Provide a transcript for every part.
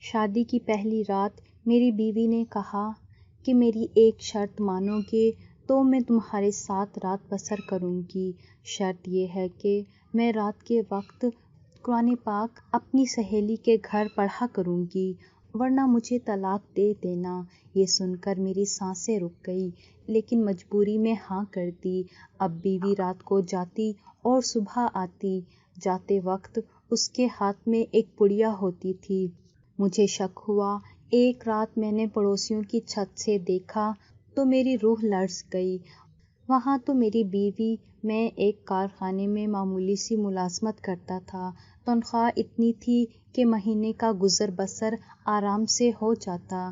شادی کی پہلی رات میری بیوی نے کہا کہ میری ایک شرط مانو گے تو میں تمہارے ساتھ رات بسر کروں گی۔ شرط یہ ہے کہ میں رات کے وقت قرآن پاک اپنی سہیلی کے گھر پڑھا کروں گی، ورنہ مجھے طلاق دے دینا۔ یہ سن کر میری سانسیں رک گئی، لیکن مجبوری میں ہاں کر دی۔ اب بیوی رات کو جاتی اور صبح آتی۔ جاتے وقت اس کے ہاتھ میں ایک پڑیا ہوتی تھی۔ مجھے شک ہوا۔ ایک رات میں نے پڑوسیوں کی چھت سے دیکھا تو میری روح لرز گئی۔ وہاں تو میری بیوی میں ایک کارخانے میں معمولی سی ملازمت کرتا تھا۔ تنخواہ اتنی تھی کہ مہینے کا گزر بسر آرام سے ہو جاتا۔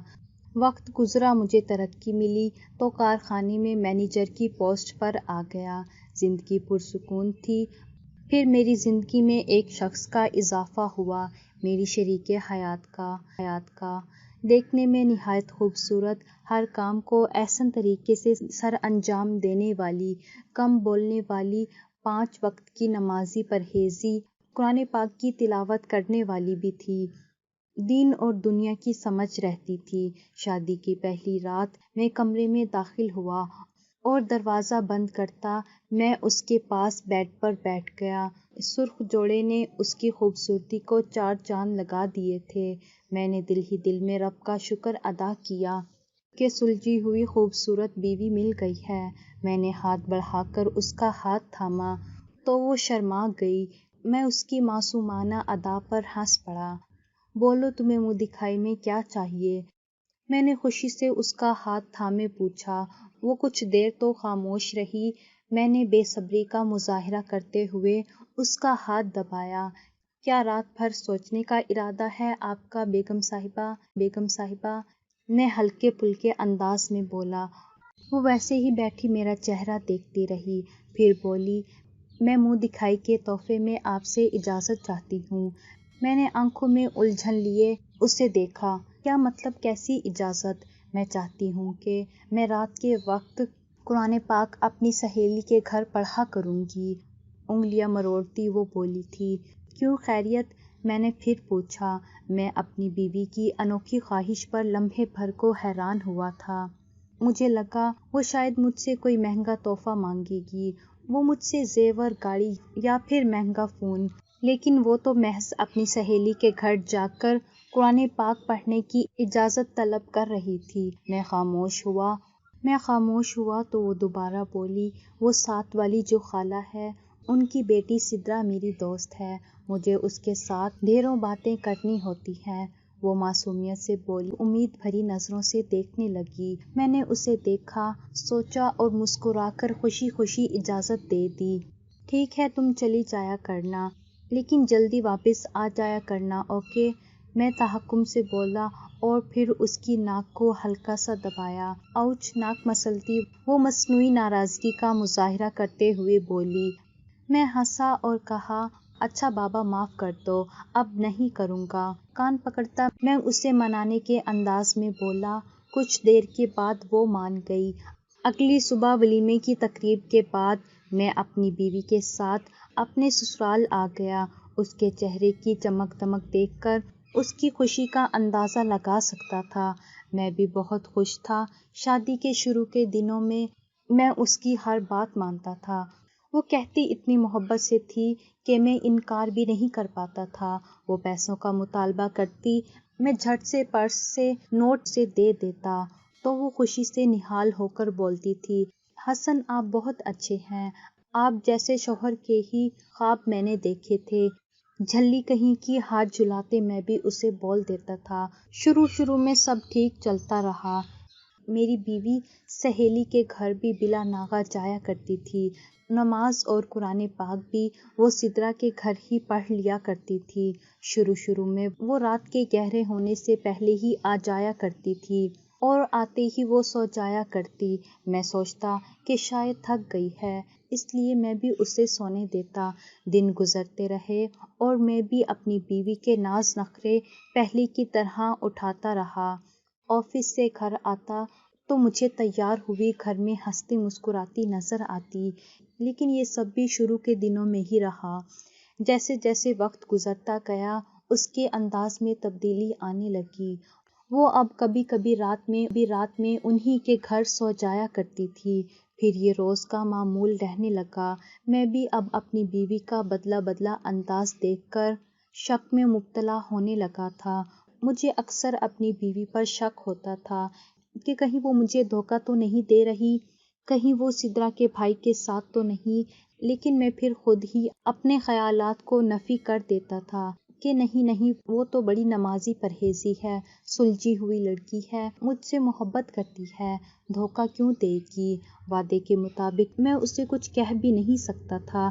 وقت گزرا، مجھے ترقی ملی تو کارخانے میں مینیجر کی پوسٹ پر آ گیا۔ زندگی پرسکون تھی۔ پھر میری زندگی میں ایک شخص کا اضافہ ہوا، میری شریک حیات کا۔ دیکھنے میں نہایت خوبصورت، ہر کام کو احسن طریقے سے سر انجام دینے والی، کم بولنے والی، 5 وقت کی نمازی، پرہیزی، قرآن پاک کی تلاوت کرنے والی بھی تھی۔ دین اور دنیا کی سمجھ رہتی تھی۔ شادی کی پہلی رات میں کمرے میں داخل ہوا اور دروازہ بند کرتا میں اس کے پاس بیڈ پر بیٹھ گیا۔ سرخ جوڑے نے اس کی خوبصورتی کو 4 چاند لگا دیے تھے۔ میں نے دل ہی دل میں رب کا شکر ادا کیا کہ سلجھی ہوئی خوبصورت بیوی مل گئی ہے۔ میں نے ہاتھ بڑھا کر اس کا ہاتھ تھاما تو وہ شرما گئی۔ میں اس کی معصومانہ ادا پر ہنس پڑا۔ بولو تمہیں منہ دکھائی میں کیا چاہیے؟ میں نے خوشی سے اس کا ہاتھ تھامے پوچھا۔ وہ کچھ دیر تو خاموش رہی۔ میں نے بے صبری کا مظاہرہ کرتے ہوئے اس کا ہاتھ دبایا۔ کیا رات بھر سوچنے کا ارادہ ہے آپ کا بیگم صاحبہ؟ میں ہلکے پھلکے انداز میں بولا۔ وہ ویسے ہی بیٹھی میرا چہرہ دیکھتی رہی، پھر بولی، میں منہ دکھائی کے تحفے میں آپ سے اجازت چاہتی ہوں۔ میں نے آنکھوں میں الجھن لیے اسے دیکھا۔ کیا مطلب، کیسی اجازت؟ میں چاہتی ہوں کہ میں رات کے وقت قرآن پاک اپنی سہیلی کے گھر پڑھا کروں گی۔ انگلیاں مروڑتی وہ بولی تھی۔ کیوں، خیریت؟ میں نے پھر پوچھا۔ میں اپنی بیوی کی انوکھی خواہش پر لمحے بھر کو حیران ہوا تھا۔ مجھے لگا وہ شاید مجھ سے کوئی مہنگا تحفہ مانگے گی، وہ مجھ سے زیور، گاڑی یا پھر مہنگا فون، لیکن وہ تو محض اپنی سہیلی کے گھر جا کر قرآن پاک پڑھنے کی اجازت طلب کر رہی تھی۔ میں خاموش ہوا تو وہ دوبارہ بولی، وہ ساتھ والی جو خالہ ہے، ان کی بیٹی سدرا میری دوست ہے، مجھے اس کے ساتھ ڈھیروں باتیں کرنی ہوتی ہیں۔ وہ معصومیت سے بولی، امید بھری نظروں سے دیکھنے لگی۔ میں نے اسے دیکھا، سوچا اور مسکرا کر خوشی خوشی اجازت دے دی۔ ٹھیک ہے، تم چلی جایا کرنا، لیکن جلدی واپس آ جایا کرنا، اوکے؟ میں تحکم سے بولا اور پھر اس کی ناک کو ہلکا سا دبایا۔ آؤچ! ناک مسلتی وہ مصنوعی ناراضگی کا مظاہرہ کرتے ہوئے بولی۔ میں ہنسا اور کہا، اچھا بابا، معاف کر دو، اب نہیں کروں گا۔ کان پکڑتا میں اسے منانے کے انداز میں بولا۔ کچھ دیر کے بعد وہ مان گئی۔ اگلی صبح ولیمے کی تقریب کے بعد میں اپنی بیوی کے ساتھ اپنے سسرال آ گیا۔ اس کے چہرے کی چمک دمک دیکھ کر اس کی خوشی کا اندازہ لگا سکتا تھا۔ میں بھی بہت خوش تھا۔ شادی کے شروع کے دنوں میں اس کی ہر بات مانتا تھا۔ وہ کہتی اتنی محبت سے تھی کہ میں انکار بھی نہیں کر پاتا تھا۔ وہ پیسوں کا مطالبہ کرتی، میں جھٹ سے پرس سے نوٹ سے دے دیتا تو وہ خوشی سے نہال ہو کر بولتی تھی، حسن آپ بہت اچھے ہیں، آپ جیسے شوہر کے ہی خواب میں نے دیکھے تھے۔ جھلی کہیں کی ہاتھ جھلاتے میں بھی اسے بول دیتا تھا۔ شروع میں سب ٹھیک چلتا رہا۔ میری بیوی سہیلی کے گھر بھی بلا ناغہ جایا کرتی تھی۔ نماز اور قرآن پاک بھی وہ سدرا کے گھر ہی پڑھ لیا کرتی تھی۔ شروع میں وہ رات کے گہرے ہونے سے پہلے ہی آ جایا کرتی تھی اور آتے ہی وہ سو جایا کرتی۔ میں سوچتا کہ شاید تھک گئی ہے، اس لیے میں بھی اسے سونے دیتا۔ دن گزرتے رہے اور میں بھی اپنی بیوی کے ناز نخرے پہلے کی طرح اٹھاتا رہا۔ آفس سے گھر آتا تو مجھے تیار ہوئی گھر میں ہنستی مسکراتی نظر آتی، لیکن یہ سب بھی شروع کے دنوں میں ہی رہا۔ جیسے جیسے وقت گزرتا گیا اس کے انداز میں تبدیلی آنے لگی۔ وہ اب کبھی کبھی رات میں انہی کے گھر سو جایا کرتی تھی۔ پھر یہ روز کا معمول رہنے لگا۔ میں بھی اب اپنی بیوی کا بدلا انداز دیکھ کر شک میں مبتلا ہونے لگا تھا۔ مجھے اکثر اپنی بیوی پر شک ہوتا تھا کہ کہیں وہ مجھے دھوکہ تو نہیں دے رہی، کہیں وہ سدرا کے بھائی کے ساتھ تو نہیں، لیکن میں پھر خود ہی اپنے خیالات کو نفی کر دیتا تھا کہ نہیں، وہ تو بڑی نمازی پرہیزی ہے، سلجھی ہوئی لڑکی ہے، مجھ سے محبت کرتی ہے، دھوکہ کیوں دے گی؟ وعدے کے مطابق میں اسے کچھ کہہ بھی نہیں سکتا تھا،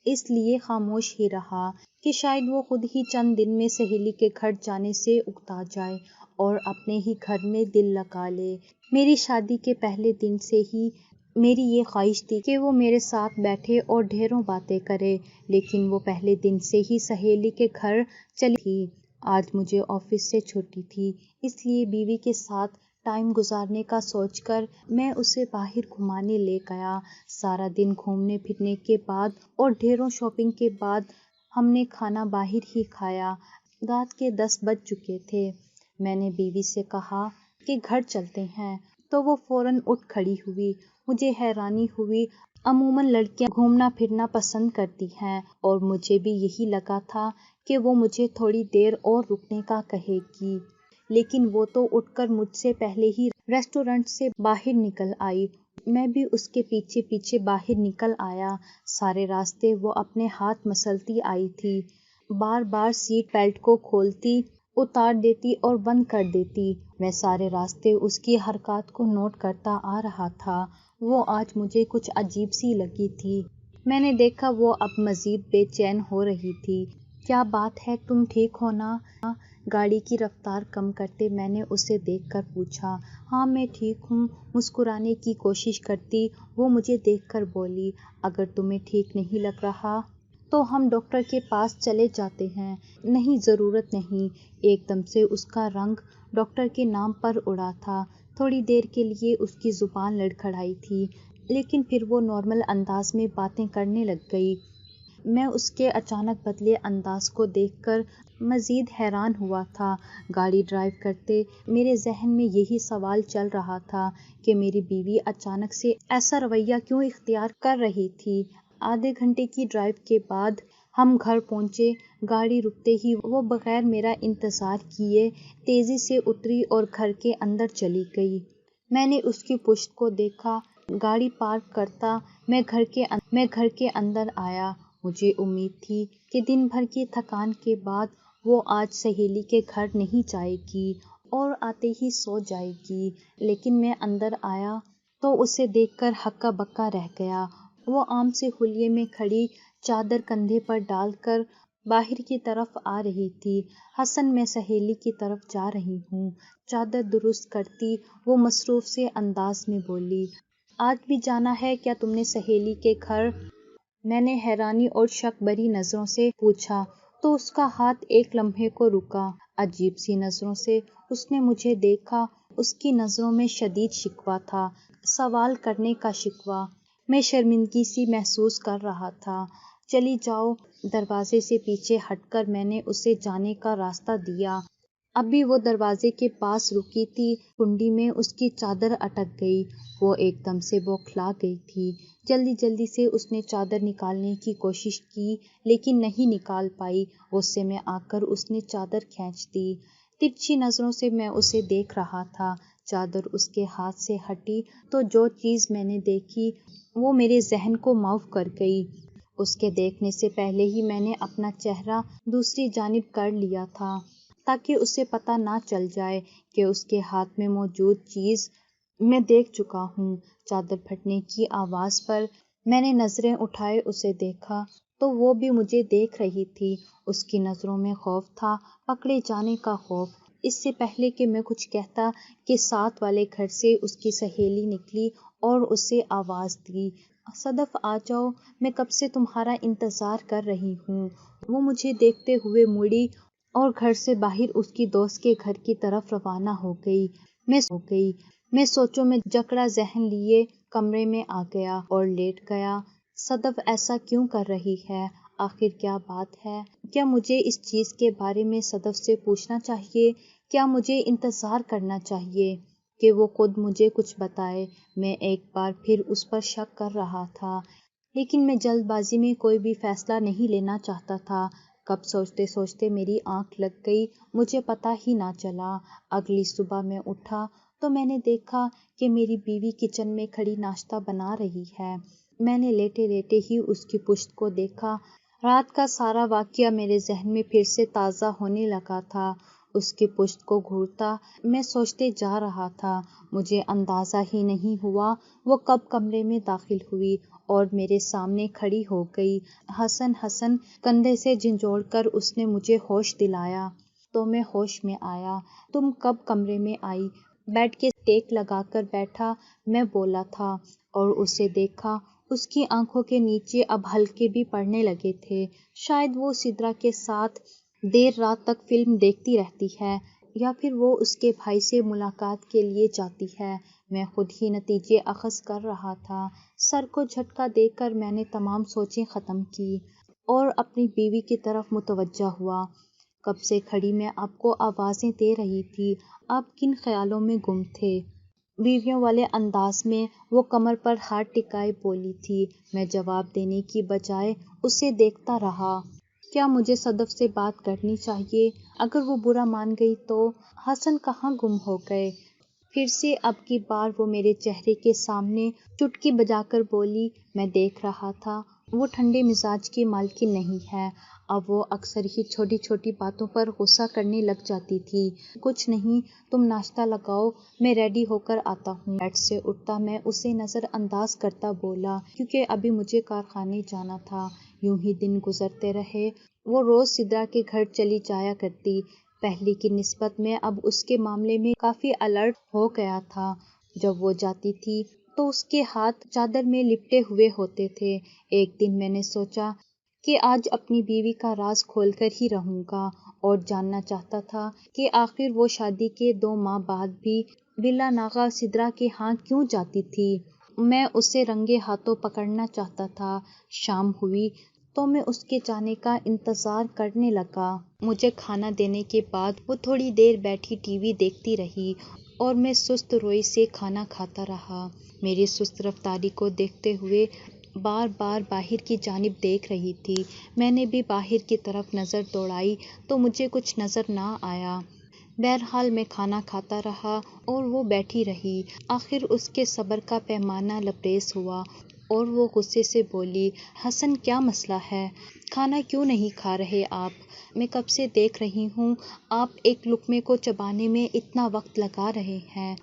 اس لیے خاموش ہی رہا کہ شاید وہ خود ہی چند دن میں سہیلی کے گھر جانے سے اکتا جائے اور اپنے ہی گھر میں دل لگا لے۔ میری شادی کے پہلے دن سے ہی میری یہ خواہش تھی کہ وہ میرے ساتھ بیٹھے اور ڈھیروں باتیں کرے، لیکن وہ پہلے دن سے ہی سہیلی کے گھر چلی تھی۔ آج مجھے آفس سے چھٹی تھی، اس لیے بیوی کے ساتھ ٹائم گزارنے کا سوچ کر میں اسے باہر گھمانے لے گیا۔ سارا دن گھومنے پھرنے کے بعد اور ڈھیروں شاپنگ کے بعد ہم نے کھانا باہر ہی کھایا۔ رات کے 10 بج چکے تھے۔ میں نے بیوی سے کہا کہ گھر چلتے ہیں، تو وہ فوراً اٹھ کھڑی ہوئی۔ مجھے حیرانی ہوئی، عموماً لڑکیاں گھومنا پھرنا پسند کرتی ہیں اور مجھے بھی یہی لگا تھا کہ وہ مجھے تھوڑی دیر اور رکنے کا کہے گی، لیکن وہ تو اٹھ کر مجھ سے پہلے ہی ریسٹورنٹ سے باہر نکل آئی۔ میں بھی اس کے پیچھے پیچھے باہر نکل آیا۔ سارے راستے وہ اپنے ہاتھ مسلتی آئی تھی، بار بار سیٹ بیلٹ کو کھولتی، اتار دیتی اور بند کر دیتی۔ میں سارے راستے اس کی حرکات کو نوٹ کرتا آ رہا تھا۔ وہ آج مجھے کچھ عجیب سی لگی تھی۔ میں نے دیکھا وہ اب مزید بے چین ہو رہی تھی۔ کیا بات ہے، تم ٹھیک ہو نا؟ گاڑی کی رفتار کم کرتے میں نے اسے دیکھ کر پوچھا۔ ہاں میں ٹھیک ہوں، مسکرانے کی کوشش کرتی وہ مجھے دیکھ کر بولی۔ اگر تمہیں ٹھیک نہیں لگ رہا تو ہم ڈاکٹر کے پاس چلے جاتے ہیں۔ نہیں، ضرورت نہیں۔ ایک دم سے اس کا رنگ ڈاکٹر کے نام پر اڑا تھا۔ تھوڑی دیر کے لیے اس کی زبان لڑکھڑائی تھی، لیکن پھر وہ نارمل انداز میں باتیں کرنے لگ گئی۔ میں اس کے اچانک بدلے انداز کو دیکھ کر مزید حیران ہوا تھا۔ گاڑی ڈرائیو کرتے میرے ذہن میں یہی سوال چل رہا تھا کہ میری بیوی اچانک سے ایسا رویہ کیوں اختیار کر رہی تھی۔ آدھے گھنٹے کی ڈرائیو کے بعد ہم گھر پہنچے۔ گاڑی رکتے ہی وہ بغیر میرا انتظار کیے تیزی سے اتری اور گھر کے اندر چلی گئی۔ میں نے اس کی پشت کو دیکھا۔ گاڑی پارک کرتا میں گھر کے اندر آیا۔ مجھے امید تھی کہ دن بھر کی تھکان کے بعد وہ آج سہیلی کے گھر نہیں جائے گی اور آتے ہی سو جائے گی، لیکن میں اندر آیا تو اسے دیکھ کر ہکا بکا رہ گیا۔ وہ آم سے حلیے میں کھڑی، چادر کندھے پر ڈال کر باہر کی طرف آ رہی تھی۔ حسن، میں سہیلی کی طرف جا رہی ہوں، چادر درست کرتی وہ مصروف سے انداز میں بولی۔ آج بھی جانا ہے کیا تم نے سہیلی کے گھر؟ میں نے حیرانی اور شک بھری نظروں سے پوچھا تو اس کا ہاتھ ایک لمحے کو رکا۔ عجیب سی نظروں سے اس نے مجھے دیکھا۔ اس کی نظروں میں شدید شکوہ تھا، سوال کرنے کا شکوہ۔ میں شرمندگی سی محسوس کر رہا تھا۔ چلی جاؤ۔ دروازے سے پیچھے ہٹ کر میں نے اسے جانے کا راستہ دیا۔ ابھی وہ دروازے کے پاس رکی تھی، کنڈی میں اس کی چادر اٹک گئی۔ وہ ایک دم سے بوکھلا گئی تھی۔ جلدی سے اس نے چادر نکالنے کی کوشش کی لیکن نہیں نکال پائی۔ غصے میں آ کر اس نے چادر کھینچ دی۔ ترچھی نظروں سے میں اسے دیکھ رہا تھا۔ چادر اس کے ہاتھ سے ہٹی تو جو چیز میں نے دیکھی وہ میرے ذہن کو معاف کر گئی۔ اس کے دیکھنے سے پہلے ہی میں نے اپنا چہرہ دوسری جانب کر لیا تھا تاکہ اسے پتہ نہ چل جائے کہ اس کے ہاتھ میں موجود چیز میں دیکھ چکا ہوں۔ چادر پھٹنے کی آواز پر میں نے نظریں اٹھائے اسے دیکھا تو وہ بھی مجھے دیکھ رہی تھی۔ اس کی نظروں میں خوف تھا، پکڑے جانے کا خوف۔ اس سے پہلے کہ میں کچھ کہتا کہ ساتھ والے گھر سے اس کی سہیلی نکلی اور اسے آواز دی، صدف آ جاؤ، میں کب سے تمہارا انتظار کر رہی ہوں۔ وہ مجھے دیکھتے ہوئے مڑی اور گھر سے باہر اس کی دوست کے گھر کی طرف روانہ ہو گئی۔ میں سوچوں میں جکڑا ذہن لیے کمرے میں آ گیا اور لیٹ گیا۔ صدف ایسا کیوں کر رہی ہے؟ آخر کیا بات ہے؟ کیا مجھے اس چیز کے بارے میں صدف سے پوچھنا چاہیے؟ کیا مجھے انتظار کرنا چاہیے کہ وہ خود مجھے کچھ بتائے؟ میں ایک بار پھر اس پر شک کر رہا تھا، لیکن میں جلد بازی میں کوئی بھی فیصلہ نہیں لینا چاہتا تھا۔ کب سوچتے سوچتے میری آنکھ لگ گئی، مجھے پتہ ہی نہ چلا۔ اگلی صبح میں اٹھا تو میں نے دیکھا کہ میری بیوی کچن میں کھڑی ناشتہ بنا رہی ہے۔ میں نے لیٹے لیٹے ہی اس کی پشت کو دیکھا۔ رات کا سارا واقعہ میرے ذہن میں پھر سے تازہ ہونے لگا تھا۔ اس کی پشت کو گھورتا میں سوچتے جا رہا تھا، مجھے اندازہ ہی نہیں ہوا وہ کب کمرے میں داخل ہوئی اور میرے سامنے کھڑی ہو گئی۔ حسن کندھے سے جھنجھوڑ کر اس نے مجھے ہوش دلایا تو میں ہوش میں آیا۔ تم کب کمرے میں آئی؟ بیڈ کے ٹیک لگا کر بیٹھا میں بولا تھا اور اسے دیکھا۔ اس کی آنکھوں کے نیچے اب ہلکے بھی پڑنے لگے تھے۔ شاید وہ سدرا کے ساتھ دیر رات تک فلم دیکھتی رہتی ہے یا پھر وہ اس کے بھائی سے ملاقات کے لیے جاتی ہے۔ میں خود ہی نتیجے اخذ کر رہا تھا۔ سر کو جھٹکا دے کر میں نے تمام سوچیں ختم کی اور اپنی بیوی کی طرف متوجہ ہوا۔ کب سے کھڑی میں آپ کو آوازیں دے رہی تھی، آپ کن خیالوں میں گم تھے؟ بیویوں والے انداز میں وہ کمر پر ہاتھ ٹکائے بولی تھی۔ میں جواب دینے کی بجائے اسے دیکھتا رہا۔ کیا مجھے صدف سے بات کرنی چاہیے؟ اگر وہ برا مان گئی تو؟ حسن کہاں گم ہو گئے؟ پھر سے اب کی بار وہ میرے چہرے کے سامنے چٹکی بجا کر بولی۔ میں دیکھ رہا تھا وہ ٹھنڈے مزاج کی مالکن نہیں ہے، اب وہ اکثر ہی چھوٹی چھوٹی باتوں پر غصہ کرنے لگ جاتی تھی۔ کچھ نہیں، تم ناشتہ لگاؤ، میں ریڈی ہو کر آتا ہوں۔ بیڈ سے اٹھتا میں اسے نظر انداز کرتا بولا، کیونکہ ابھی مجھے کارخانے جانا تھا۔ یوں ہی دن گزرتے رہے۔ وہ روز سدرا کے گھر چلی جایا کرتی۔ پہلے کی نسبت میں اب اس کے معاملے میں کافی الرٹ ہو گیا تھا۔ جب وہ جاتی تھی تو اس کے ہاتھ چادر میں لپٹے ہوئے ہوتے تھے۔ ایک دن میں نے سوچا کہ آج اپنی بیوی کا راز کھول کر ہی رہوں گا اور جاننا چاہتا تھا کہ آخر وہ شادی کے 2 ماہ بعد بھی بلا ناغہ سدرا کے ہاں کیوں جاتی تھی۔ میں اسے رنگے ہاتھوں پکڑنا چاہتا تھا۔ شام ہوئی تو میں اس کے جانے کا انتظار کرنے لگا۔ مجھے کھانا دینے کے بعد وہ تھوڑی دیر بیٹھی ٹی وی دیکھتی رہی اور میں سست روئی سے کھانا کھاتا رہا۔ میری سست رفتاری کو دیکھتے ہوئے بار بار باہر کی جانب دیکھ رہی تھی۔ میں نے بھی باہر کی طرف نظر دوڑائی تو مجھے کچھ نظر نہ آیا۔ بہرحال میں کھانا کھاتا رہا اور وہ بیٹھی رہی۔ آخر اس کے صبر کا پیمانہ لبریز ہوا اور وہ غصے سے بولی، حسن کیا مسئلہ ہے؟ کھانا کیوں نہیں کھا رہے آپ؟ میں کب سے دیکھ رہی ہوں آپ ایک لقمے کو چبانے میں اتنا وقت لگا رہے ہیں۔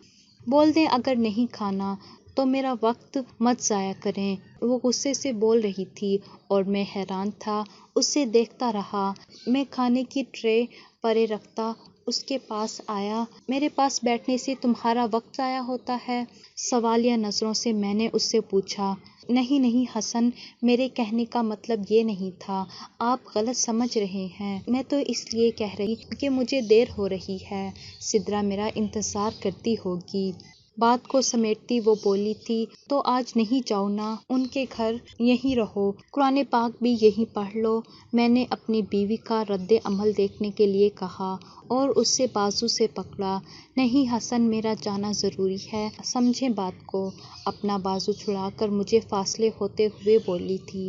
بول دیں اگر نہیں کھانا تو میرا وقت مت ضائع کریں۔ وہ غصے سے بول رہی تھی اور میں حیران تھا، اسے دیکھتا رہا۔ میں کھانے کی ٹرے پرے رکھتا اس کے پاس آیا۔ میرے پاس بیٹھنے سے تمہارا وقت ضائع ہوتا ہے؟ سوالیہ نظروں سے میں نے اس سے پوچھا۔ نہیں حسن، میرے کہنے کا مطلب یہ نہیں تھا، آپ غلط سمجھ رہے ہیں۔ میں تو اس لیے کہہ رہی کہ مجھے دیر ہو رہی ہے، سدرا میرا انتظار کرتی ہوگی۔ بات کو سمیٹتی وہ بولی تھی، تو آج نہیں جاؤ نا ان کے گھر، یہیں رہو، قرآن پاک بھی یہیں پڑھ لو۔ میں نے اپنی بیوی کا رد عمل دیکھنے کے لیے کہا اور اسے بازو سے پکڑا۔ نہیں حسن، میرا جانا ضروری ہے، سمجھیں بات کو۔ اپنا بازو چھڑا کر مجھے فاصلے ہوتے ہوئے بولی تھی۔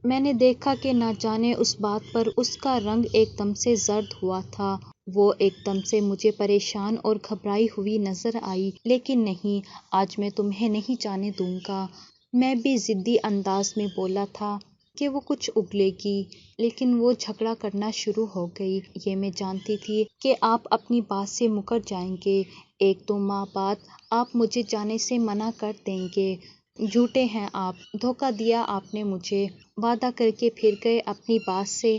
میں نے دیکھا کہ نہ جانے اس بات پر اس کا رنگ ایک دم سے زرد ہوا تھا۔ وہ ایک دم سے مجھے پریشان اور گھبرائی ہوئی نظر آئی۔ لیکن نہیں، آج میں تمہیں نہیں جانے دوں گا۔ میں بھی ضدی انداز میں بولا تھا کہ وہ کچھ اگلے گی، لیکن وہ جھگڑا کرنا شروع ہو گئی۔ یہ میں جانتی تھی کہ آپ اپنی بات سے مکر جائیں گے، 1-2 ماہ بعد آپ مجھے جانے سے منع کر دیں گے۔ جھوٹے ہیں آپ، دھوکہ دیا آپ نے مجھے، وعدہ کر کے پھر گئے اپنی بات سے۔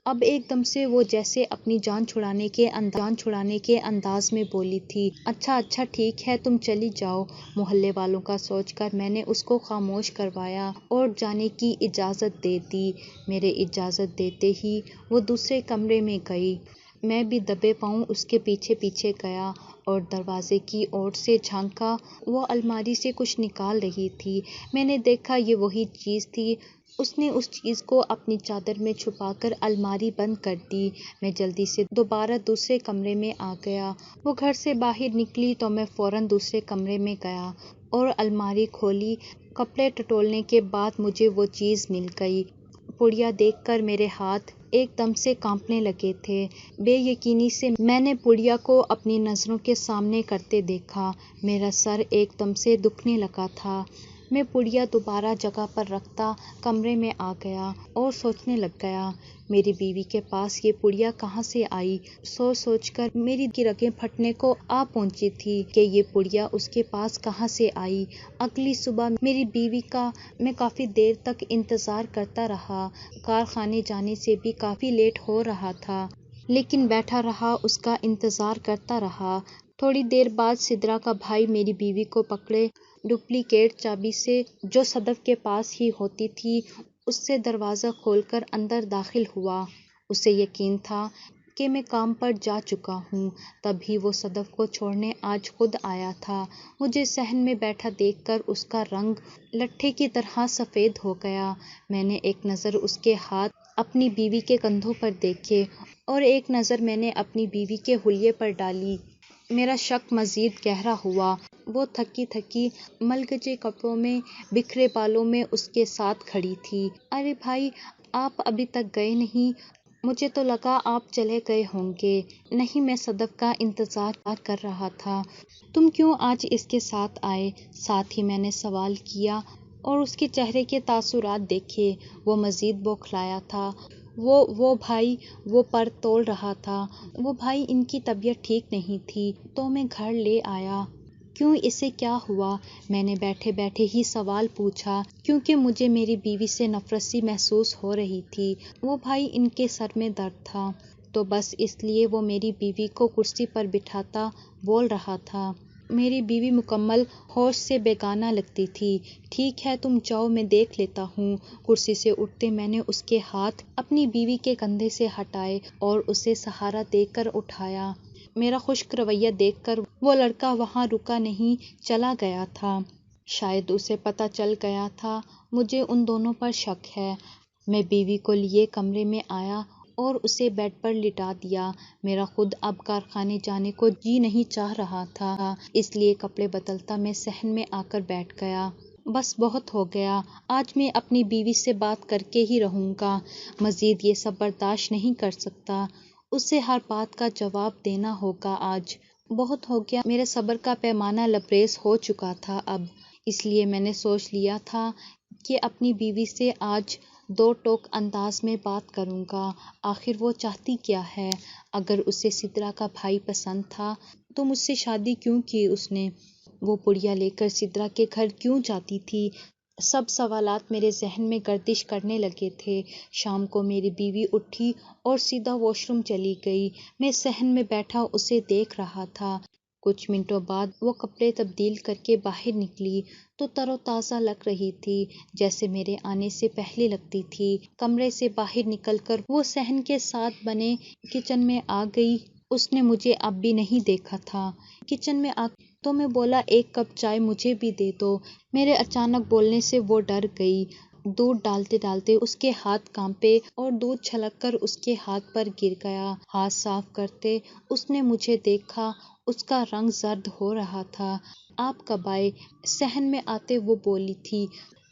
اب ایک دم سے وہ جیسے اپنی جان چھڑانے کے انداز میں بولی تھی۔ اچھا ٹھیک ہے، تم چلی جاؤ۔ محلے والوں کا سوچ کر میں نے اس کو خاموش کروایا اور جانے کی اجازت دے دی۔ میرے اجازت دیتے ہی وہ دوسرے کمرے میں گئی۔ میں بھی دبے پاؤں اس کے پیچھے پیچھے گیا اور دروازے کی اوٹ سے جھانکا۔ وہ الماری سے کچھ نکال رہی تھی۔ میں نے دیکھا یہ وہی چیز تھی، اس نے اس چیز کو اپنی چادر میں چھپا کر الماری بند کر دی۔ میں جلدی سے دوبارہ دوسرے کمرے میں آ گیا۔ وہ گھر سے باہر نکلی تو میں فوراً دوسرے کمرے میں گیا اور الماری کھولی۔ کپڑے ٹٹولنے کے بعد مجھے وہ چیز مل گئی۔ پڑیا دیکھ کر میرے ہاتھ ایک دم سے کانپنے لگے تھے۔ بے یقینی سے میں نے پڑیا کو اپنی نظروں کے سامنے کرتے دیکھا۔ میرا سر ایک دم سے دکھنے لگا تھا۔ میں پڑیا دوبارہ جگہ پر رکھتا کمرے میں آ گیا اور سوچنے لگ گیا، میری بیوی کے پاس یہ پڑیا کہاں سے آئی؟ سوچ کر میری رگیں پھٹنے کو آ پہنچی تھی کہ یہ پڑیا اس کے پاس کہاں سے آئی۔ اگلی صبح میری بیوی کا میں کافی دیر تک انتظار کرتا رہا۔ کارخانے جانے سے بھی کافی لیٹ ہو رہا تھا، لیکن بیٹھا رہا، اس کا انتظار کرتا رہا۔ تھوڑی دیر بعد سدرا کا بھائی میری بیوی کو پکڑے ڈپلیکیٹ چابی سے، جو صدف کے پاس ہی ہوتی تھی، اس سے دروازہ کھول کر اندر داخل ہوا۔ اسے یقین تھا کہ میں کام پر جا چکا ہوں، تبھی وہ صدف کو چھوڑنے آج خود آیا تھا۔ مجھے صحن میں بیٹھا دیکھ کر اس کا رنگ لٹھے کی طرح سفید ہو گیا۔ میں نے ایک نظر اس کے ہاتھ اپنی بیوی کے کندھوں پر دیکھے اور ایک نظر میں نے اپنی بیوی کے حلیے پر ڈالی۔ میرا شک مزید گہرا ہوا۔ وہ تھکی تھکی ملگجے کپڑوں میں، بکھرے بالوں میں اس کے ساتھ کھڑی تھی۔ ارے بھائی، آپ ابھی تک گئے نہیں؟ مجھے تو لگا آپ چلے گئے ہوں گے۔ نہیں، میں صدف کا انتظار کر رہا تھا۔ تم کیوں آج اس کے ساتھ آئے؟ ساتھ ہی میں نے سوال کیا اور اس کے چہرے کے تاثرات دیکھے۔ وہ مزید بوکھلایا تھا۔ وہ بھائی، وہ پر تول رہا تھا۔ وہ بھائی، ان کی طبیعت ٹھیک نہیں تھی تو میں گھر لے آیا۔ کیوں، اسے کیا ہوا؟ میں نے بیٹھے بیٹھے ہی سوال پوچھا، کیونکہ مجھے میری بیوی سے نفرت سی محسوس ہو رہی تھی۔ وہ بھائی، ان کے سر میں درد تھا، تو بس اس لیے وہ میری بیوی کو کرسی پر بٹھاتا بول رہا تھا۔ میری بیوی مکمل ہوش سے بیگانہ لگتی تھی۔ ٹھیک ہے، تم جاؤ، میں دیکھ لیتا ہوں۔ کرسی سے اٹھتے میں نے اس کے ہاتھ اپنی بیوی کے کندھے سے ہٹائے اور اسے سہارا دے کر اٹھایا۔ میرا خشک رویہ دیکھ کر وہ لڑکا وہاں رکا نہیں، چلا گیا تھا۔ شاید اسے پتہ چل گیا تھا مجھے ان دونوں پر شک ہے۔ میں بیوی کو لیے کمرے میں آیا اور اسے بیڈ پر لٹا دیا۔ میرا خود اب کارخانے جانے کو جی نہیں چاہ رہا تھا، اس لیے کپڑے بدلتا میں صحن میں آ کر بیٹھ گیا۔ بس بہت ہو گیا، آج میں اپنی بیوی سے بات کر کے ہی رہوں گا، مزید یہ سب برداشت نہیں کر سکتا۔ اسے ہر بات کا جواب دینا ہوگا آج۔ بہت ہو گیا، میرے صبر کا پیمانہ لبریز ہو چکا تھا اب، اس لیے میں نے سوچ لیا تھا کہ اپنی بیوی سے آج دو ٹوک انداز میں بات کروں گا۔ آخر وہ چاہتی کیا ہے؟ اگر اسے سدرا کا بھائی پسند تھا تو مجھ سے شادی کیوں کی اس نے؟ وہ پڑیا لے کر سدرا کے گھر کیوں جاتی تھی؟ سب سوالات میرے ذہن میں گردش کرنے لگے تھے۔ شام کو میری بیوی اٹھی اور سیدھا واش روم چلی گئی۔ میں صحن میں بیٹھا اسے دیکھ رہا تھا۔ کچھ منٹوں بعد وہ کپڑے تبدیل کر کے باہر نکلی تو تر و تازہ لگ رہی تھی، جیسے میرے آنے سے پہلے لگتی تھی۔ کمرے سے باہر نکل کر وہ صحن کے ساتھ بنے کچن میں آ گئی۔ اس نے مجھے اب بھی نہیں دیکھا تھا۔ کچن میں آ تو میں بولا، ایک کپ چائے مجھے بھی دے دو۔ میرے اچانک بولنے سے وہ ڈر گئی۔ دودھ ڈالتے ڈالتے اس کے ہاتھ کانپے اور دودھ چھلک کر اس کے ہاتھ پر گر گیا۔ ہاتھ صاف کرتے اس نے مجھے دیکھا، اس کا رنگ زرد ہو رہا تھا۔ آپ کب آئے؟ صحن میں آتے وہ بولی تھی۔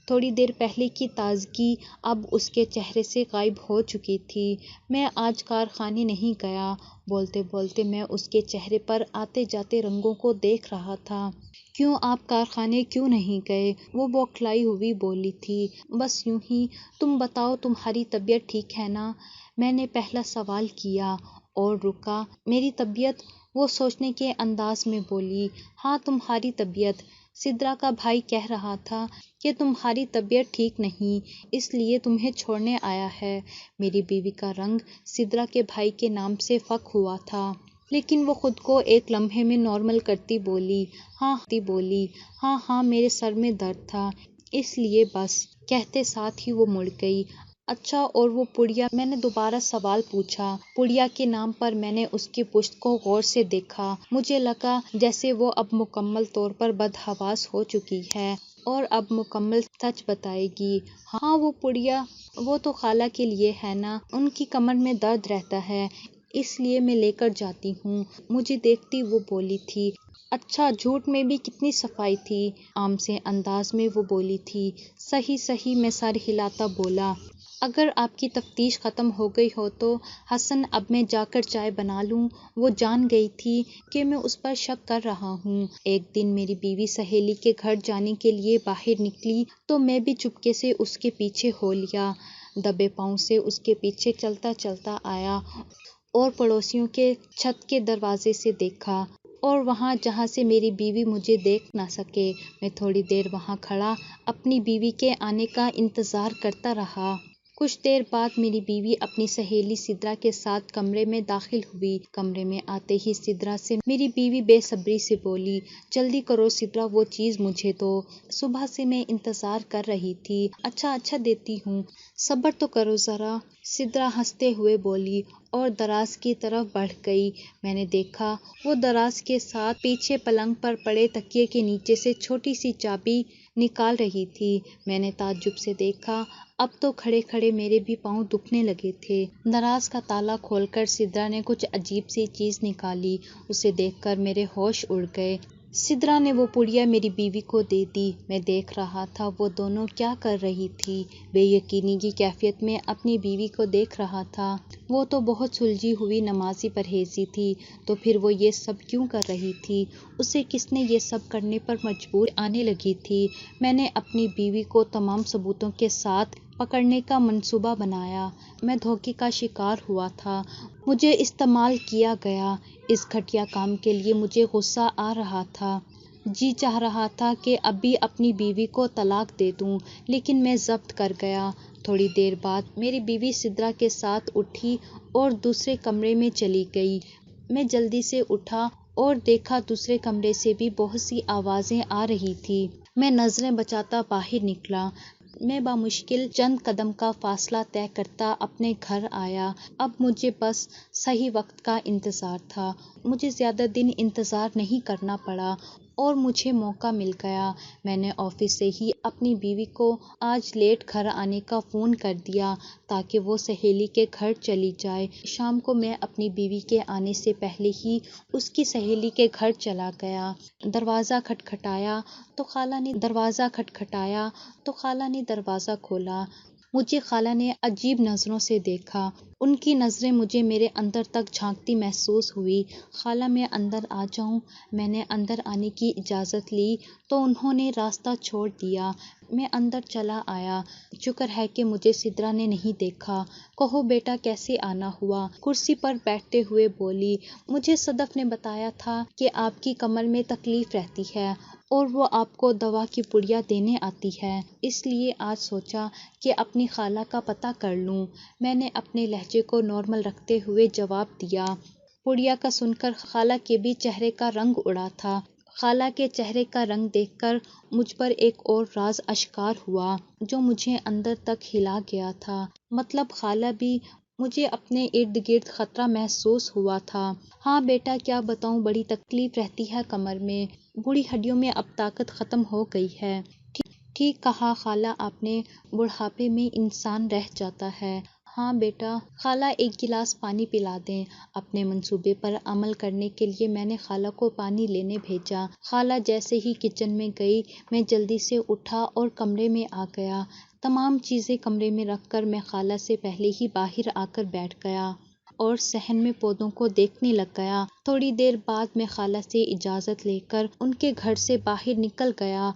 تھوڑی دیر پہلے کی تازگی اب اس کے چہرے سے غائب ہو چکی تھی۔ میں آج کارخانے نہیں گیا۔ بولتے بولتے میں اس کے چہرے پر آتے جاتے رنگوں کو دیکھ رہا تھا۔ کیوں، آپ کارخانے کیوں نہیں گئے؟ وہ بوکھلائی ہوئی بولی تھی۔ بس یوں ہی۔ تم بتاؤ، تمہاری طبیعت ٹھیک ہے نا؟ میں نے پہلا سوال کیا اور رکا۔ میری طبیعت؟ وہ سوچنے کے انداز میں بولی، ہاں، تمہاری طبیعت۔ سدرا کا بھائی کہہ رہا تھا کہ تمہاری طبیعت ٹھیک نہیں، اس لیے تمہیں چھوڑنے آیا ہے۔ میری بیوی کا رنگ سدرا کے بھائی کے نام سے فک ہوا تھا، لیکن وہ خود کو ایک لمحے میں نارمل کرتی بولی، ہاں، میرے سر میں درد تھا، اس لیے بس۔ کہتے ساتھ ہی وہ مڑ گئی۔ اچھا، اور وہ پڑیا؟ میں نے دوبارہ سوال پوچھا۔ پڑیا کے نام پر میں نے اس کی پشت کو غور سے دیکھا۔ مجھے لگا جیسے وہ اب مکمل طور پر بدحواس ہو چکی ہے۔ اور اب مکمل سچ بتائے گی۔ ہاں وہ پڑیا، وہ تو خالہ کے لیے ہے نا، ان کی کمر میں درد رہتا ہے، اس لیے میں لے کر جاتی ہوں۔ مجھے دیکھتی وہ بولی تھی۔ اچھا، جھوٹ میں بھی کتنی صفائی تھی، عام سے انداز میں وہ بولی تھی۔ صحیح صحیح، میں سر ہلاتا بولا۔ اگر آپ کی تفتیش ختم ہو گئی ہو تو حسن اب میں جا کر چائے بنا لوں۔ وہ جان گئی تھی کہ میں اس پر شک کر رہا ہوں۔ ایک دن میری بیوی سہیلی کے گھر جانے کے لیے باہر نکلی تو میں بھی چپکے سے اس کے پیچھے ہو لیا، دبے پاؤں سے اس کے پیچھے چلتا چلتا آیا اور پڑوسیوں کے چھت کے دروازے سے دیکھا، اور وہاں جہاں سے میری بیوی مجھے دیکھ نہ سکے۔ میں تھوڑی دیر وہاں کھڑا اپنی بیوی کے آنے کا انتظار کرتا رہا۔ کچھ دیر بعد میری بیوی اپنی سہیلی سدرا کے ساتھ کمرے میں داخل ہوئی۔ کمرے میں آتے ہی سدرا سے میری بیوی بے صبری سے بولی، جلدی کرو سدرا، وہ چیز مجھے دو، صبح سے میں انتظار کر رہی تھی۔ اچھا اچھا دیتی ہوں، صبر تو کرو ذرا، سدرا ہنستے ہوئے بولی اور دراز کی طرف بڑھ گئی۔ میں نے دیکھا وہ دراز کے ساتھ پیچھے پلنگ پر پڑے تکیے کے نیچے سے چھوٹی سی چابی نکال رہی تھی۔ میں نے تعجب سے دیکھا، اب تو کھڑے کھڑے میرے بھی پاؤں دکھنے لگے تھے۔ دراز کا تالا کھول کر سدرا نے کچھ عجیب سی چیز نکالی، اسے دیکھ کر میرے ہوش اڑ گئے۔ سدرا نے وہ پڑیا میری بیوی کو دے دی۔ میں دیکھ رہا تھا وہ دونوں کیا کر رہی تھی، بے یقینی کی کیفیت میں اپنی بیوی کو دیکھ رہا تھا۔ وہ تو بہت سلجھی ہوئی نمازی پرہیزی تھی، تو پھر وہ یہ سب کیوں کر رہی تھی؟ اسے کس نے یہ سب کرنے پر مجبور آنے لگی تھی؟ میں نے اپنی بیوی کو تمام ثبوتوں کے ساتھ پکڑنے کا منصوبہ بنایا۔ میں دھوکے کا شکار ہوا تھا، مجھے استعمال کیا گیا۔ اس گھٹیا کام کے لیے مجھے غصہ آ رہا تھا، جی چاہ رہا تھا کہ ابھی اپنی بیوی کو طلاق دے دوں، لیکن میں ضبط کر گیا۔ تھوڑی دیر بعد میری بیوی سدرا کے ساتھ اٹھی اور دوسرے کمرے میں چلی گئی۔ میں جلدی سے اٹھا اور دیکھا دوسرے کمرے سے بھی بہت سی آوازیں آ رہی تھی۔ میں نظریں بچاتا باہر نکلا۔ میں بامشکل چند قدم کا فاصلہ طے کرتا اپنے گھر آیا۔ اب مجھے بس صحیح وقت کا انتظار تھا۔ مجھے زیادہ دن انتظار نہیں کرنا پڑا اور مجھے موقع مل گیا۔ میں نے آفس سے ہی اپنی بیوی کو آج لیٹ گھر آنے کا فون کر دیا تاکہ وہ سہیلی کے گھر چلی جائے۔ شام کو میں اپنی بیوی کے آنے سے پہلے ہی اس کی سہیلی کے گھر چلا گیا۔ دروازہ کھٹکھٹایا تو خالہ نے دروازہ کھولا۔ مجھے خالہ نے عجیب نظروں سے دیکھا، ان کی نظریں مجھے میرے اندر تک جھانکتی محسوس ہوئی۔ خالہ میں اندر آ جاؤں؟ میں نے اندر آنے کی اجازت لی تو انہوں نے راستہ چھوڑ دیا۔ میں اندر چلا آیا۔ شکر ہے کہ مجھے سدرا نے نہیں دیکھا۔ کہو بیٹا کیسے آنا ہوا؟ کرسی پر بیٹھتے ہوئے بولی۔ مجھے صدف نے بتایا تھا کہ آپ کی کمر میں تکلیف رہتی ہے اور وہ آپ کو دوا کی پڑیا دینے آتی ہے، اس لیے آج سوچا کہ اپنی خالہ کا پتہ کر لوں۔ میں نے اپنے لہجے کو نارمل رکھتے ہوئے جواب دیا۔ پڑیا کا سن کر خالہ کے بھی چہرے کا رنگ اڑا تھا۔ خالہ کے چہرے کا رنگ دیکھ کر مجھ پر ایک اور راز اشکار ہوا جو مجھے اندر تک ہلا گیا تھا۔ مطلب خالہ بھی، مجھے اپنے ارد گرد خطرہ محسوس ہوا تھا۔ ہاں بیٹا کیا بتاؤں، بڑی تکلیف رہتی ہے کمر میں، بوڑھی ہڈیوں میں اب طاقت ختم ہو گئی ہے۔ ٹھیک کہا خالہ آپ نے، بڑھاپے میں انسان رہ جاتا ہے۔ ہاں بیٹا، خالہ ایک گلاس پانی پلا دیں۔ اپنے منصوبے پر عمل کرنے کے لیے میں نے خالہ کو پانی لینے بھیجا۔ خالہ جیسے ہی کچن میں گئی، میں جلدی سے اٹھا اور کمرے میں آ گیا۔ تمام چیزیں کمرے میں رکھ کر میں خالہ سے پہلے ہی باہر آ کر بیٹھ گیا اور صحن میں پودوں کو دیکھنے لگ گیا۔ تھوڑی دیر بعد میں خالہ سے اجازت لے کر ان کے گھر سے باہر نکل گیا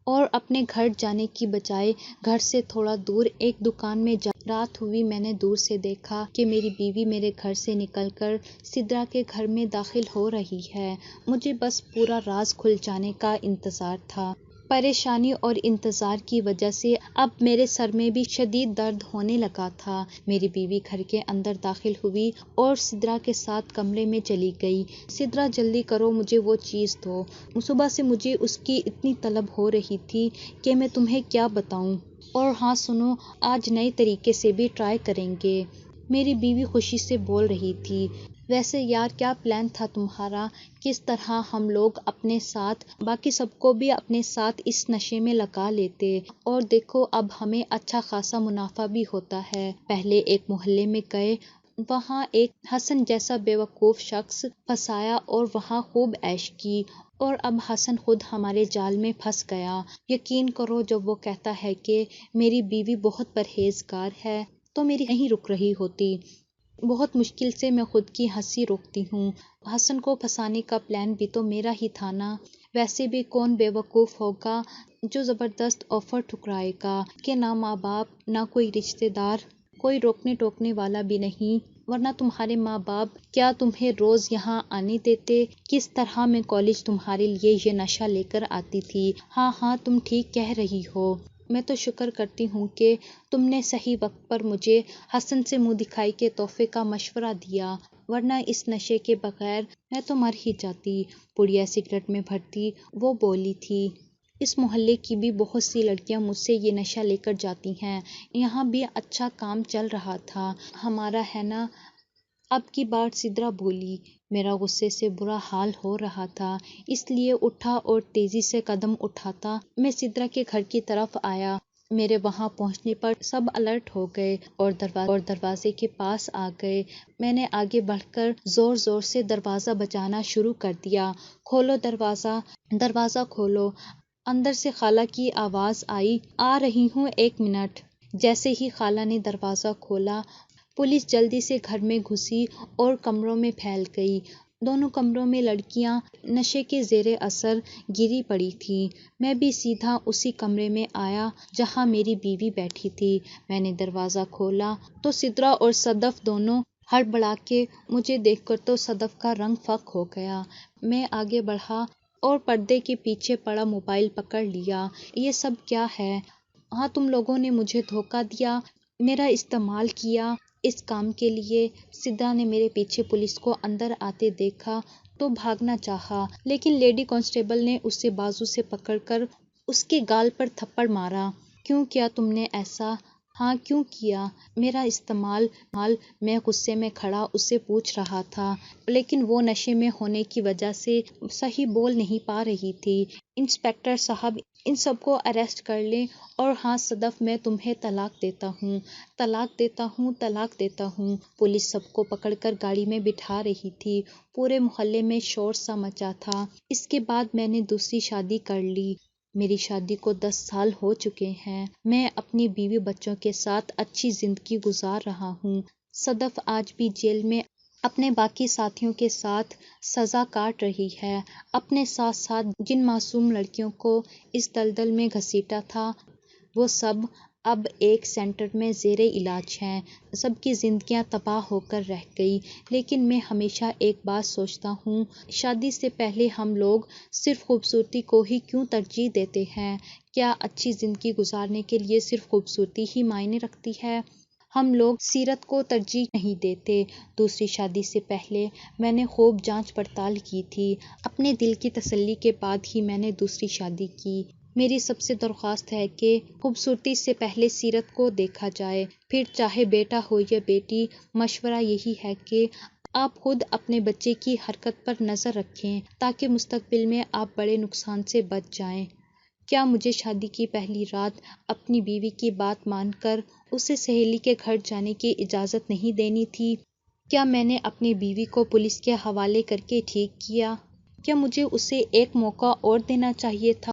اور اپنے گھر جانے کی بجائے گھر سے تھوڑا دور ایک دکان میں رات ہوئی۔ میں نے دور سے دیکھا کہ میری بیوی میرے گھر سے نکل کر سدرا کے گھر میں داخل ہو رہی ہے۔ مجھے بس پورا راز کھل جانے کا انتظار تھا۔ پریشانی اور انتظار کی وجہ سے اب میرے سر میں بھی شدید درد ہونے لگا تھا۔ میری بیوی گھر کے اندر داخل ہوئی اور سدرا کے ساتھ کمرے میں چلی گئی۔ سدرا جلدی کرو، مجھے وہ چیز دو، صبح سے مجھے اس کی اتنی طلب ہو رہی تھی کہ میں تمہیں کیا بتاؤں۔ اور ہاں سنو، آج نئے طریقے سے بھی ٹرائی کریں گے۔ میری بیوی خوشی سے بول رہی تھی۔ ویسے یار کیا پلان تھا تمہارا؟ کس طرح ہم لوگ اپنے ساتھ باقی سب کو بھی اپنے ساتھ اس نشے میں لگا لیتے، اور دیکھو اب ہمیں اچھا خاصا منافع بھی ہوتا ہے۔ پہلے ایک محلے میں گئے، وہاں ایک حسن جیسا بیوقوف شخص پھنسایا اور وہاں خوب عیش کی، اور اب حسن خود ہمارے جال میں پھنس گیا۔ یقین کرو جب وہ کہتا ہے کہ میری بیوی بہت پرہیزگار ہے تو میری نہیں رک رہی ہوتی، بہت مشکل سے میں خود کی ہنسی روکتی ہوں۔ حسن کو پھنسانے کا پلان بھی تو میرا ہی تھا نا، ویسے بھی کون بیوقوف ہوگا جو زبردست آفر ٹھکرائے گا کہ نہ ماں باپ نہ کوئی رشتے دار، کوئی روکنے ٹوکنے والا بھی نہیں، ورنہ تمہارے ماں باپ کیا تمہیں روز یہاں آنے دیتے؟ کس طرح میں کالج تمہارے لیے یہ نشہ لے کر آتی تھی۔ ہاں تم ٹھیک کہہ رہی ہو، میں تو شکر کرتی ہوں کہ تم نے صحیح وقت پر مجھے حسن سے منہ دکھائی کے تحفے کا مشورہ دیا، ورنہ اس نشے کے بغیر میں تو مر ہی جاتی۔ پڑیا سگریٹ میں بھرتی وہ بولی تھی، اس محلے کی بھی بہت سی لڑکیاں مجھ سے یہ نشہ لے کر جاتی ہیں، یہاں بھی اچھا کام چل رہا تھا ہمارا ہے نا۔ اب کی بار سدرا بولی۔ میرا غصے سے برا حال ہو رہا تھا، اس لیے اٹھا اور تیزی سے قدم اٹھاتا میں سدرا کے گھر کی طرف آیا۔ میرے وہاں پہنچنے پر سب الرٹ ہو گئے اور دروازے کے پاس آ گئے۔ میں نے آگے بڑھ کر زور زور سے دروازہ بجانا شروع کر دیا، کھولو دروازہ، دروازہ کھولو۔ اندر سے خالہ کی آواز آئی، آ رہی ہوں ایک منٹ۔ جیسے ہی خالہ نے دروازہ کھولا، پولیس جلدی سے گھر میں گھسی اور کمروں میں پھیل گئی۔ دونوں کمروں میں لڑکیاں نشے کے زیر اثر گری پڑی تھیں۔ میں بھی سیدھا اسی کمرے میں آیا جہاں میری بیوی بیٹھی تھی۔ میں نے دروازہ کھولا تو سدرا اور صدف دونوں ہڑبڑا کے مجھے دیکھ کر تو صدف کا رنگ فاق ہو گیا۔ میں آگے بڑھا اور پردے کے پیچھے پڑا موبائل پکڑ لیا۔ یہ سب کیا ہے؟ ہاں تم لوگوں نے مجھے دھوکہ دیا، میرا استعمال کیا اس کام کے لیے۔ سدرا نے میرے پیچھے پولیس کو اندر آتے دیکھا تو بھاگنا چاہا، لیکن لیڈی کانسٹیبل نے اسے بازو سے پکڑ کر اس کے گال پر تھپڑ مارا۔ کیوں کیا تم نے ایسا؟ ہاں کیوں کیا؟ میرا استعمال؟ میں غصے میں کھڑا اسے پوچھ رہا تھا، لیکن وہ نشے میں ہونے کی وجہ سے صحیح بول نہیں پا رہی تھی۔ انسپکٹر صاحب ان سب کو اریسٹ کر لیں، اور ہاں صدف میں تمہیں طلاق دیتا ہوں، طلاق دیتا ہوں، طلاق دیتا ہوں۔ پولیس سب کو پکڑ کر گاڑی میں بٹھا رہی تھی، پورے محلے میں شور سا مچا تھا۔ اس کے بعد میں نے دوسری شادی کر لی۔ میری شادی کو 10 سال ہو چکے ہیں، میں اپنی بیوی بچوں کے ساتھ اچھی زندگی گزار رہا ہوں۔ صدف آج بھی جیل میں اپنے باقی ساتھیوں کے ساتھ سزا کاٹ رہی ہے۔ اپنے ساتھ ساتھ جن معصوم لڑکیوں کو اس دلدل میں گھسیٹا تھا وہ سب اب ایک سینٹر میں زیر علاج ہیں۔ سب کی زندگیاں تباہ ہو کر رہ گئی، لیکن میں ہمیشہ ایک بات سوچتا ہوں، شادی سے پہلے ہم لوگ صرف خوبصورتی کو ہی کیوں ترجیح دیتے ہیں؟ کیا اچھی زندگی گزارنے کے لیے صرف خوبصورتی ہی معنی رکھتی ہے؟ ہم لوگ سیرت کو ترجیح نہیں دیتے۔ دوسری شادی سے پہلے میں نے خوب جانچ پڑتال کی تھی، اپنے دل کی تسلی کے بعد ہی میں نے دوسری شادی کی۔ میری سب سے درخواست ہے کہ خوبصورتی سے پہلے سیرت کو دیکھا جائے، پھر چاہے بیٹا ہو یا بیٹی۔ مشورہ یہی ہے کہ آپ خود اپنے بچے کی حرکت پر نظر رکھیں تاکہ مستقبل میں آپ بڑے نقصان سے بچ جائیں۔ کیا مجھے شادی کی پہلی رات اپنی بیوی کی بات مان کر اسے سہیلی کے گھر جانے کی اجازت نہیں دینی تھی؟ کیا میں نے اپنی بیوی کو پولیس کے حوالے کر کے ٹھیک کیا؟ کیا مجھے اسے ایک موقع اور دینا چاہیے تھا؟